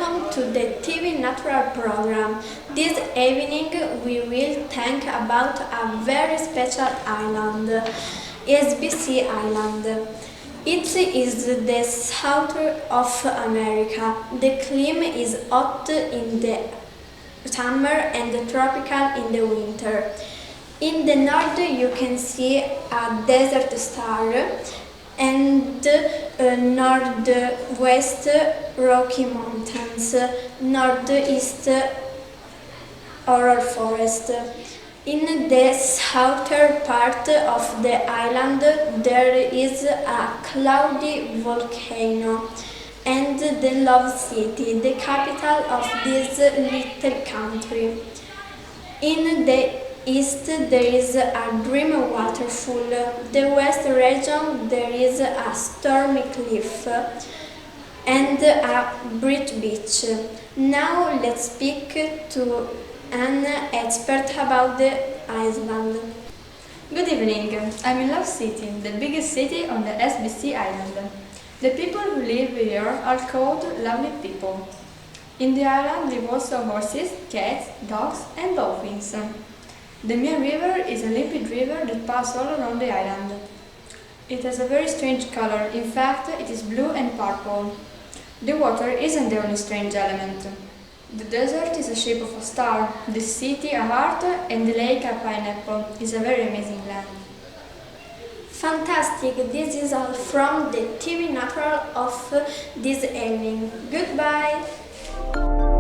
welcome to the TV Natural program. This evening we will think about a very special island, SBC Island. It is the south of America. The climate is hot in the summer and tropical in the winter. In the north you can see a desert star and northwest Rocky Mountains, northeast Aurora Forest. In the southern part of the island there is a cloudy volcano and the Love City, the capital of this little country. In the east there is a dream waterfall. The west region there is a stormy cliff and a bright beach. Now let's speak to an expert about the island. Good evening, I'm in Love City, the biggest city on the SBC island. The people who live here are called lovely people. In the island live also horses, cats, dogs and dolphins. The main river is a limpid river that passes all around the island. It has a very strange color, in fact it is blue and purple. The water isn't the only strange element. The desert is the shape of a star, the city a heart and the lake a pineapple. It's a very amazing land. Fantastic! This is all from the TV Natural of this evening. Goodbye!